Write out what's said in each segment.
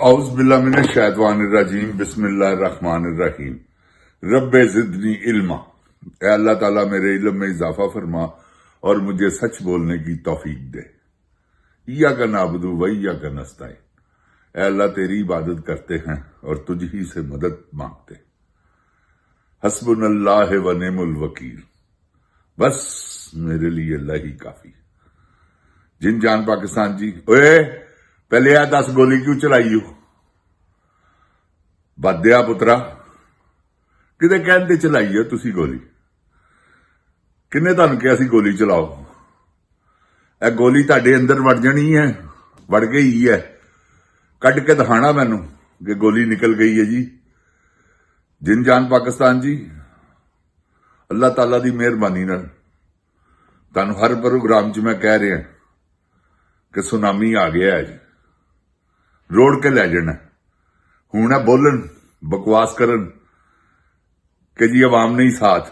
औज़ बिल्लाहि मिनश शैतानिर रजीम बिस्मिल्लाहिर रहमानिर रहीम रब्बे ज़िदनी इल्मा। ऐ अल्लाह ताला मेरे इल्म में इजाफा फरमा और मुझे सच बोलने की तौफीक दे। इय्याका नअबुदु व इय्याका नस्तईन। ऐ अल्लाह तेरी इबादत करते हैं और तुझ ही से मदद मांगते। हस्बुनल्लाह व निअमल वकील। बस मेरे लिए अल्लाह ही काफी। जिन जान पाकिस्तान जी, ओए पहले आ 10 गोली क्यों चलाई हो? बदया पुत्रा, किते कहते चलाई है तुसी गोली? किन्ने तुहानू कहा सी गोली चलाओ? ए गोली तुहाडे अंदर वड़ जानी है, वड़ गई है। कट के दिखाना मैनू कि गोली निकल गई है जी। जिन जान पाकिस्तान जी, अल्लाह ताला दी मेहरबानी नाल तुहानू हर प्रोग्राम च मैं कह रहा कि सुनामी आ गया है जी, रोड़ के लै जाना। हुण है बोलन, बकवास करन कि जी अवाम नहीं साथ।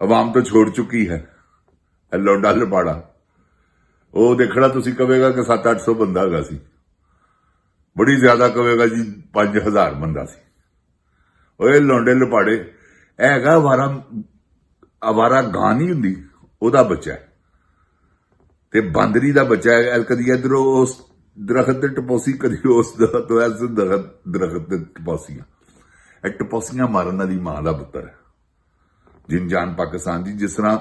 अवाम तो छोड़ चुकी है। लौंडा लपाड़ा वो देखना तुसी कवेगा कि 700-800 बंदा हैगा सी, बड़ी ज्यादा कवेगा जी 5000 बंदा सी। ओए लौंडे लपाड़े, हैगा आवारा गां नहीं हुंदी, ओदा बच्चा है ते बांदरी दा बच्चा है। कदी इधरों उस दरखत ते टपोसी, कदी उस दरखत ते टपोसियां। टपोसियां मारन वाली मां दा पुत्तर है जिन जान पाकिस्तान जी। जिस तरह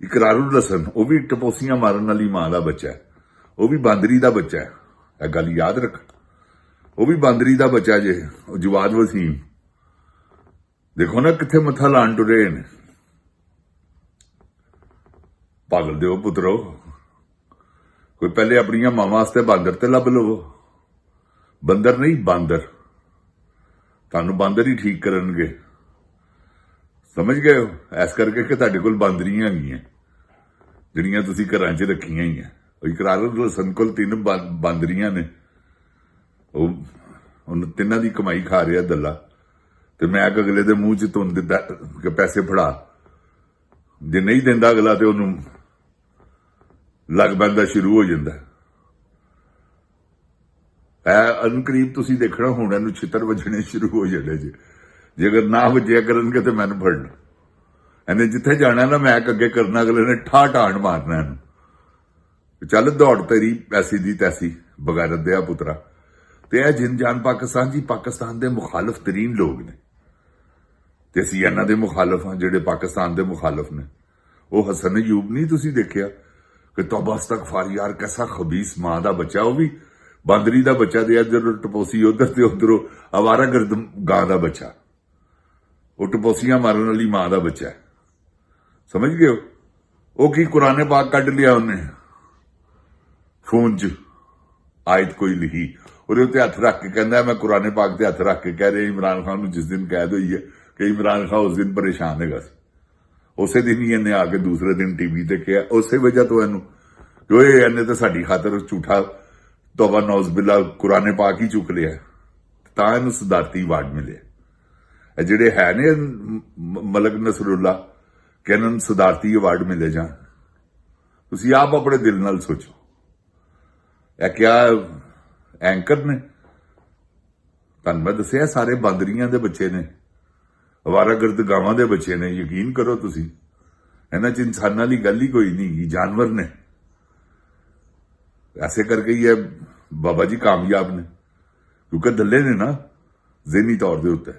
इकरारुल हसन, वह भी टपोसियां मारन वाली मां का बच्चा है, वह भी बांदरी का बच्चा है। यह गल याद रख, वह भी बांदरी का बच्चा जे। जवाद वसीम देखो ना किथे मथा लान टुरे ने। पागल दो पुत्रो, कोई पहले अपनिया मावां वास्ते बांदर ते लभ लवो। बंदर नहीं बांदर, तुहानू बांदर ही ठीक करनगे। समझ गए हो? इस करके कि तुहाडे कोल बांदरियां हैगियां जिहड़ियां तुसीं घरां च रखियां ही है। इकरारुल हसन कोल 3 बांदरियां ने, उन तिन्हां दी कमाई खा रहा दल्ला, ते मैं अगले दे मूंह च तुन दिता कि पैसे फड़ा। जे नहीं दिंदा अगला ते उन्हूं लग पैंदा, शुरू हो जांदा। अनकरीब तुसीं देखना हुण इहनूं छितर वजने शुरू हो जाने जे। जे अगर ना वजिया करनगे तो मैनूं फड़ लो। इन्हें जिथे जाना ना मैक अगे करना, अगले ने ठा ठाण मारना इहनूं। चल दौड़ तेरी पैसी दी तैसी, बगैरत दिया पुत्रा। ते यह जिन जान पाकिस्तान जी, पाकिस्तान के मुखालफ तरीन लोग ने ते असीं इन्हां दे मुखालफ हां। जिहड़े पाकिस्तान के मुखालफ ने, वो हसन अयूब नहीं तुसीं देखिया कि तौबा इस्तगफार यार, कैसा खबीस मां का बच्चा। वह भी बांदरी का बच्चा, दे इधर टपोसी उधर ते उधरों आवारा गर्द गां का बच्चा। वो टपोसियां मारन वाली मां का बच्चा है। समझ गए हो? वो की कुरान पाक कढ़ लिया उन्हें फोन च, आयत कोई लिखी, और उत्ते हथ रख के कहना मैं कुरान पाक ते हथ रख के कह रहा इमरान खान नूं जिस दिन कैद हुई है कि इमरान खान उस दिन परेशान है। उस दिन ही इन्हें आके दूसरे दिन टीवी ते कहा। उस वजह तो इनू इन्हें तो साडी खातर झूठा तौबा नौज बिल्ला कुरान पाक ही चुक लिया, तां इनू सदारती अवार्ड मिले। जिहड़े है ने मलक नसरुल्ला, कि इन्हां सदारती अवार्ड मिले जान। तुसीं आप अपने दिल नाल सोचो, यह क्या एंकर ने? तुहानूं मैं दस्सिया सारे बांदरियां दे बच्चे ने, अवारागर्द गावां दे बच्चे ने। यकीन करो तुसीं, इन्हां च इंसानां दी गल ही कोई नहीं, जानवर ने। ऐसे करके ही है बाबा जी कामयाब ने, क्योंकि दल्ले ने ना ज़हनी तौर के उत्ते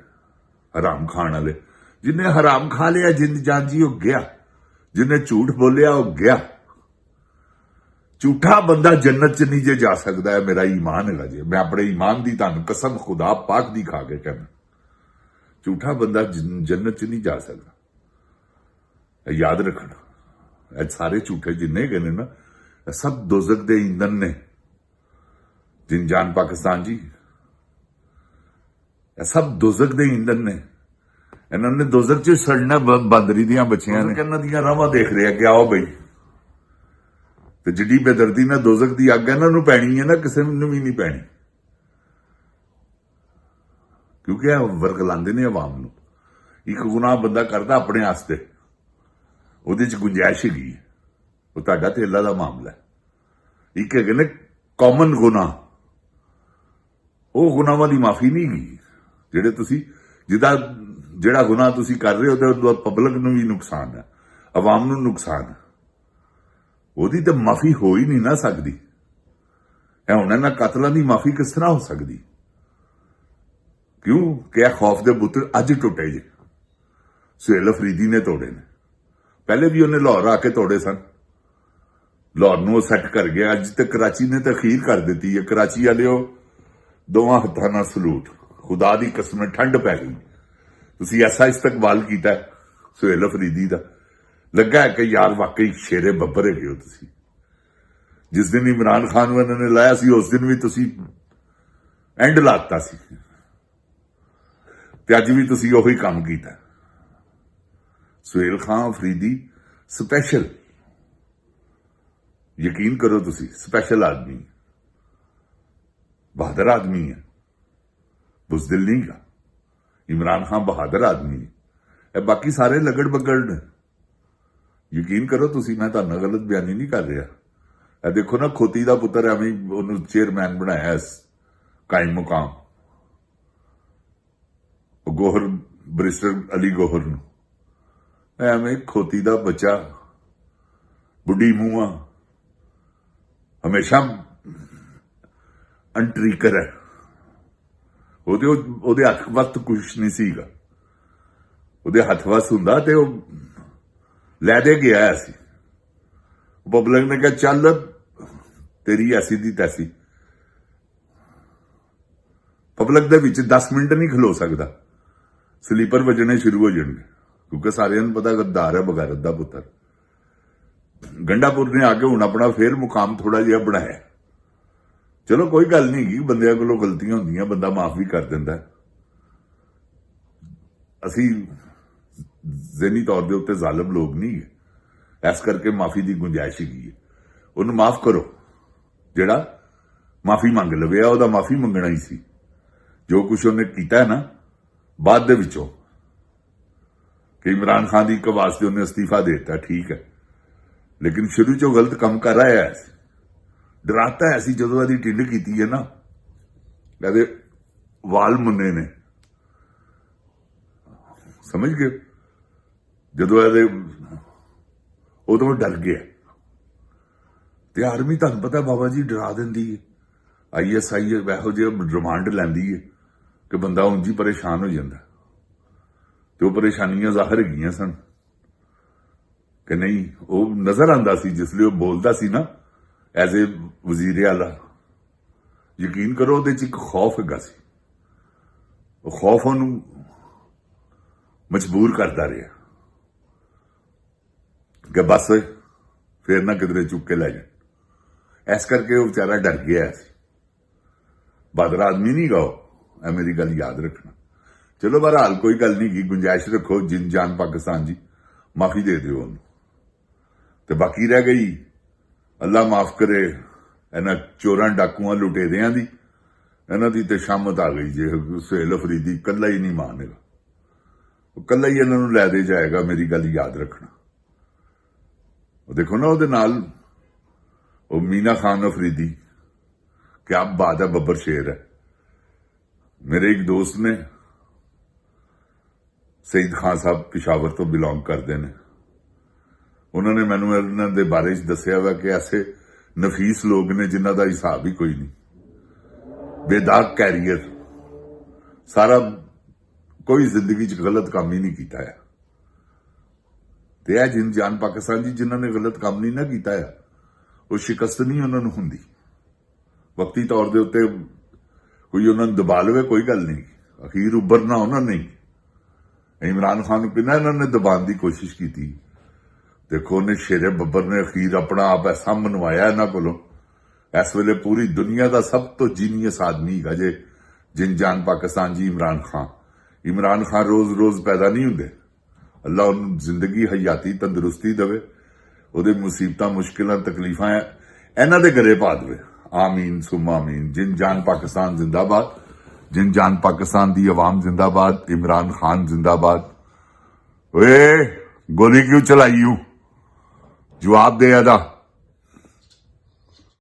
हराम खाण वाले। जिन्हें हराम खा लिया जिंद जान जी, वो गया। जिन्हें झूठ बोलिया वो गया। झूठा बंदा जन्नत च नहीं जे जा सकता है, मेरा ईमान है जी। मैं अपने ईमान की तुहानूं कसम खुदा पाक दी खा के कहना, झूठा बंदा जन्नत च नहीं जा सकता। याद रखना, सारे झूठे जिन्ने गए ना, सब दोजक दे ईंधन ने। जिन जान पाकिस्तान जी, सब दोजक दे ईंधन ने। इन्होंने दोजक च सड़ना बांदरी दियां बच्चियां ने। इन्हां दियां रावां देख रहे कि आओ बई, ते जिड्डी बेदर्दी ना दोजक दी अग इन्हां नूं पैणी है ना, किसी नूं भी नहीं पैणी, क्योंकि वरगलांदे ने अवाम नूं। एक गुनाह बंदा करदा अपने आस्ते, उहदे च गुंजाइश हैगी, वो तुहाडा ते अल्लाह दा मामला है। एक है ने कॉमन गुनाह, ਉਹ ਗੁਨਾਹਾਂ ਦੀ ਮਾਫੀ ਨਹੀਂ ਗਈ ਜਿਹੜੇ ਤੁਸੀਂ ਜਿਹੜਾ ਗੁਨਾਹ ਤੁਸੀਂ ਕਰ ਰਹੇ ਹੋ ਤੇ ਉਹਦਾ ਪਬਲਿਕ ਨੂੰ ਵੀ ਨੁਕਸਾਨ ਹੈ, ਆਵਾਮ ਨੂੰ ਨੁਕਸਾਨ ਹੈ, ਉਹਦੀ ਤਾਂ ਮਾਫੀ ਹੋ ਹੀ ਨਹੀਂ ਨਾ ਸਕਦੀ। ਇਹ ਹੁਣ ਇਹਨਾਂ ਕਤਲਾਂ ਦੀ ਮਾਫੀ ਕਿਸ ਤਰ੍ਹਾਂ ਹੋ ਸਕਦੀ? ਕਿਉਂ ਕਿ ਇਹ ਖੌਫ ਦੇ ਬੁੱਤ ਅੱਜ ਟੁੱਟੇ ਜੇ। ਸੁਹੇਲ ਅਫਰੀਦੀ ਨੇ ਤੋੜੇ ਨੇ, ਪਹਿਲੇ ਵੀ ਉਹਨੇ ਲਾਹੌਰ ਆ ਕੇ ਤੋੜੇ ਸਨ। ਲਾਹੌਰ ਨੂੰ ਉਹ ਸੈੱਟ ਕਰ ਗਿਆ। ਅੱਜ ਤੇ ਕਰਾਚੀ ਨੇ ਤਖੀਰ ਕਰ ਦਿੱਤੀ ਹੈ। ਕਰਾਚੀ ਵਾਲਿਓ ਦੋਵਾਂ ਹੱਥਾਂ ਨਾਲ ਸਲੂਟ, ਖੁਦਾ ਦੀ ਕਸਮ ਠੰਡ ਪੈ ਗਈ। ਤੁਸੀਂ ਐਸਾ ਇਸਤਕਬਾਲ ਕੀਤਾ ਸੁਹੇਲ ਅਫਰੀਦੀ ਦਾ, ਲੱਗਾ ਹੈ ਕਿ ਯਾਰ ਵਾਕਈ ਸ਼ੇਰੇ ਬੱਬਰ ਹੈਗੇ ਹੋ ਤੁਸੀਂ। ਜਿਸ ਦਿਨ ਇਮਰਾਨ ਖਾਨ ਨੂੰ ਇਹਨਾਂ ਨੇ ਲਾਇਆ ਸੀ ਉਸ ਦਿਨ ਵੀ ਤੁਸੀਂ ਐਂਡ ਲਾਤਾ ਸੀ, ਤੇ ਅੱਜ ਵੀ ਤੁਸੀਂ ਉਹੀ ਕੰਮ ਕੀਤਾ। ਸੁਹੇਲ ਖਾਨ ਅਫਰੀਦੀ ਸਪੈਸ਼ਲ, ਯਕੀਨ ਕਰੋ ਤੁਸੀਂ, ਸਪੈਸ਼ਲ ਆਦਮੀ, ਬਹਾਦਰ ਆਦਮੀ ਹੈ, ਬੁਜ਼ਦਿਲ ਨਹੀਂ ਗਾ। ਇਮਰਾਨ ਖਾਨ ਬਹਾਦਰ ਆਦਮੀ ਹੈ, ਇਹ ਬਾਕੀ ਸਾਰੇ ਲੱਗੜ ਬੱਗੜ ਨੇ। ਯਕੀਨ ਕਰੋ ਤੁਸੀਂ, ਮੈਂ ਤੁਹਾਨੂੰ ਗਲਤ ਬਿਆਨੀ ਨਹੀਂ ਕਰ ਰਿਹਾ। ਇਹ ਦੇਖੋ ਨਾ, ਖੋਤੀ ਦਾ ਪੁੱਤਰ ਐਵੇਂ ਉਹਨੂੰ ਚੇਅਰਮੈਨ ਬਣਾਇਆ ਇਸ ਕਾਇਮ ਮੁਕਾਮ, ਗੋਹਰ, ਬਰਿਸਟਰ ਅਲੀ ਗੋਹਰ ਨੂੰ। ਐਵੇਂ ਖੋਤੀ ਦਾ ਬੱਚਾ, ਬੁੱਢੀ ਮੂੰਹਾਂ, ਹਮੇਸ਼ਾ ਅੰਟਰੀਕਰ ਹੈ। ਉਹਦੇ ਹੱਥ ਵਸਤ ਕੁਛ ਨਹੀਂ ਸੀਗਾ। ਉਹਦੇ ਹੱਥ ਵਸ ਹੁੰਦਾ ਤੇ ਉਹ ਲੈ ਦੇ ਗਿਆ ਸੀ। ਪਬਲਿਕ ਨੇ ਕਿਹਾ ਚੱਲ ਤੇਰੀ ਐਸੀ ਦੀ ਤੈਸੀ। ਪਬਲਿਕ ਦੇ ਵਿੱਚ 10 ਮਿੰਟ ਨਹੀਂ ਖਲੋ ਸਕਦਾ, ਸਲੀਪਰ ਵੱਜਣੇ ਸ਼ੁਰੂ ਹੋ ਜਾਣਗੇ, ਕਿਉਂਕਿ ਸਾਰਿਆਂ ਨੂੰ ਪਤਾ ਗੱਦਾਰ ਹੈ, ਬਗਾਰਤ ਦਾ ਪੁੱਤਰ। ਗੰਡਾਪੁਰ ਨੇ ਆ ਕੇ ਹੁਣ ਆਪਣਾ ਫੇਰ ਮੁਕਾਮ ਥੋੜਾ ਜਿਹਾ ਬਣਾਇਆ। ਚਲੋ ਕੋਈ ਗੱਲ ਨਹੀਂ ਗੀ, ਬੰਦਿਆਂ ਕੋਲੋਂ ਗਲਤੀਆਂ ਹੁੰਦੀਆਂ, ਬੰਦਾ ਮਾਫ ਵੀ ਕਰ ਦਿੰਦਾ। ਅਸੀਂ ਜ਼ਹਿਨੀ ਤੌਰ ਦੇ ਉੱਤੇ ਜ਼ਾਲਮ ਲੋਕ ਨਹੀਂ ਹੈ, ਇਸ ਕਰਕੇ ਮਾਫੀ ਦੀ ਗੁੰਜਾਇਸ਼ ਹੈਗੀ ਹੈ। ਉਹਨੂੰ ਮਾਫ ਕਰੋ, ਜਿਹੜਾ ਮਾਫੀ ਮੰਗ ਲਵੇ, ਉਹਦਾ ਮਾਫੀ ਮੰਗਣਾ ਹੀ ਸੀ। ਜੋ ਕੁਝ ਉਹਨੇ ਕੀਤਾ ਹੈ ਨਾ ਬਾਅਦ ਦੇ ਵਿੱਚੋਂ, ਕਿ ਇਮਰਾਨ ਖਾਨ ਦੀ ਇੱਕ ਵਾਸਤੇ ਉਹਨੇ ਅਸਤੀਫਾ ਦੇ ਦਿੱਤਾ, ਠੀਕ ਹੈ, ਲੇਕਿਨ ਸ਼ੁਰੂ ਚੋਂ ਗਲਤ ਕੰਮ ਕਰ ਰਿਹਾ ਹੈ। ਡਰਾਤਾ ਹੈ ਸੀ ਜਦੋਂ ਇਹਦੀ ਟਿੰਡ ਕੀਤੀ ਹੈ ਨਾ, ਇਹਦੇ ਵਾਲ ਮੁੰਨੇ ਨੇ, ਸਮਝ ਗਏ? ਜਦੋਂ ਇਹਦੇ ਉਦੋਂ ਡਰ ਗਿਆ। ਤੇ ਆਰਮੀ ਤੁਹਾਨੂੰ ਪਤਾ ਬਾਬਾ ਜੀ ਡਰਾ ਦਿੰਦੀ ਹੈ। ISI ਇਹੋ ਜਿਹੇ ਰਿਮਾਂਡ ਲੈਂਦੀ ਹੈ ਕਿ ਬੰਦਾ ਉਂਝ ਹੀ ਪਰੇਸ਼ਾਨ ਹੋ ਜਾਂਦਾ। ਤੇ ਉਹ ਪਰੇਸ਼ਾਨੀਆਂ ਜ਼ਾਹਰ ਹੈਗੀਆਂ ਸਨ ਕਿ ਨਹੀਂ, ਉਹ ਨਜ਼ਰ ਆਉਂਦਾ ਸੀ ਜਿਸ ਲਈ ਉਹ ਬੋਲਦਾ ਸੀ ਨਾ ਐਜ਼ ਏ ਵਜ਼ੀਰ ਆਲਾ। ਯਕੀਨ ਕਰੋ ਉਹਦੇ 'ਚ ਇੱਕ ਖੌਫ ਹੈਗਾ ਸੀ। ਉਹ ਖੌਫ ਉਹਨੂੰ ਮਜਬੂਰ ਕਰਦਾ ਰਿਹਾ ਕਿ ਬਸ ਫੇਰ ਨਾ ਕਿਧਰੇ ਚੁੱਕ ਕੇ ਲੈ ਜਾਣ। ਇਸ ਕਰਕੇ ਉਹ ਵਿਚਾਰਾ ਡਰ ਗਿਆ ਸੀ। ਬਹਾਦਰ ਆਦਮੀ ਨਹੀਂ ਗਾ ਉਹ, ਇਹ ਮੇਰੀ ਗੱਲ ਯਾਦ ਰੱਖਣਾ। ਚਲੋ ਬਹਰਹਾਲ ਕੋਈ ਗੱਲ ਨਹੀਂ ਗੀ, ਗੁੰਜਾਇਸ਼ ਰੱਖੋ। ਜਿੰਨ ਜਾਨ ਪਾਕਿਸਤਾਨ ਜੀ, ਮਾਫੀ ਦੇ ਦਿਓ ਉਹਨੂੰ। ਤੇ ਬਾਕੀ ਰਹਿ ਗਈ, ਅੱਲਾ ਮਾਫ ਕਰੇ ਇਹਨਾਂ ਚੋਰਾਂ ਡਾਕੂਆਂ ਲੁਟੇਰਿਆਂ ਦੀ, ਇਹਨਾਂ ਦੀ ਤੇ ਸ਼ਾਮਤ ਆ ਗਈ ਜੇ। ਸੁਹੇਲ ਅਫਰੀਦੀ ਕੱਲਾ ਹੀ ਨਹੀਂ ਮਾਨੇਗਾ, ਉਹ ਕੱਲਾ ਹੀ ਇਹਨਾਂ ਨੂੰ ਲੈ ਦੇ ਜਾਏਗਾ, ਮੇਰੀ ਗੱਲ ਯਾਦ ਰੱਖਣਾ। ਉਹ ਦੇਖੋ ਨਾ ਉਹਦੇ ਨਾਲ ਉਹ ਮੀਨਾ ਖਾਨ ਅਫਰੀਦੀ, ਕਿਆ ਬਾਤ ਹੈ, ਬੱਬਰ ਸ਼ੇਰ ਹੈ। ਮੇਰੇ ਇੱਕ ਦੋਸਤ ਨੇ, ਸਈਦ ਖਾਨ ਸਾਹਿਬ ਪਿਸ਼ਾਵਰ ਤੋਂ ਬਿਲੋਂਗ ਕਰਦੇ ਨੇ, ਉਹਨਾਂ ਨੇ ਮੈਨੂੰ ਇਹਨਾਂ ਦੇ ਬਾਰੇ 'ਚ ਦੱਸਿਆ ਵਾ ਕਿ ਐਸੇ ਨਫੀਸ ਲੋਕ ਨੇ ਜਿਨ੍ਹਾਂ ਦਾ ਹਿਸਾਬ ਹੀ ਕੋਈ ਨਹੀਂ। ਬੇਦਾਗ ਕੈਰੀਅਰ, ਸਾਰਾ ਕੋਈ ਜ਼ਿੰਦਗੀ 'ਚ ਗਲਤ ਕੰਮ ਹੀ ਨਹੀਂ ਕੀਤਾ ਹੈ। ਤੇ ਇਹ ਜਿੰਨ ਜਾਨ ਪਾਕਿਸਤਾਨ ਜੀ ਜਿਨ੍ਹਾਂ ਨੇ ਗਲਤ ਕੰਮ ਨਹੀਂ ਨਾ ਕੀਤਾ ਹੈ, ਉਹ ਸ਼ਿਕਸਤ ਨਹੀਂ ਉਹਨਾਂ ਨੂੰ ਹੁੰਦੀ। ਵਕਤੀ ਤੌਰ ਦੇ ਉੱਤੇ ਕੋਈ ਉਹਨਾਂ ਨੂੰ ਦਬਾ ਲਵੇ, ਕੋਈ ਗੱਲ ਨਹੀਂ, ਅਖੀਰ ਉੱਭਰਨਾ ਉਹਨਾਂ ਨੇ। ਇਮਰਾਨ ਖਾਨ ਨੂੰ ਕਿੰਨਾ ਇਹਨਾਂ ਨੇ ਦਬਾਉਣ ਦੀ ਕੋਸ਼ਿਸ਼ ਕੀਤੀ। ਦੇਖੋ ਉਹਨੇ ਸ਼ੇਰੇ ਬੱਬਰ ਨੇ ਅਖੀਰ ਆਪਣਾ ਆਪ ਐਸਾ ਮਨਵਾਇਆ ਇਹਨਾਂ ਕੋਲੋਂ। ਇਸ ਵੇਲੇ ਪੂਰੀ ਦੁਨੀਆ ਦਾ ਸਭ ਤੋਂ ਜੀਨੀਅਸ ਆਦਮੀ ਹੈਗਾ ਜੇ ਜਿੰਨ ਜਾਨ ਪਾਕਿਸਤਾਨ ਜੀ, ਇਮਰਾਨ ਖਾਨ। ਇਮਰਾਨ ਖਾਨ ਰੋਜ਼ ਪੈਦਾ ਨਹੀਂ ਹੁੰਦੇ। ਅੱਲਾ ਉਹਨੂੰ ਜ਼ਿੰਦਗੀ ਹਯਾਤੀ ਤੰਦਰੁਸਤੀ ਦੇਵੇ, ਉਹਦੇ ਮੁਸੀਬਤਾਂ, ਮੁਸ਼ਕਿਲਾਂ, ਤਕਲੀਫਾਂ ਇਹਨਾਂ ਦੇ ਘਰੇ ਪਾ ਦੇਵੇ। ਆਮੀਨ ਸੁਮਾ ਆਮੀਨ। ਜਿੰਨ ਜਾਨ ਪਾਕਿस्तान जिंदाबाद, जिन जान पाकिस्तान दी अवाम जिंदाबाद, इमरान खान जिंदाबाद। ओए गोली क्यों चलाई हूं, जवाब दे अदा।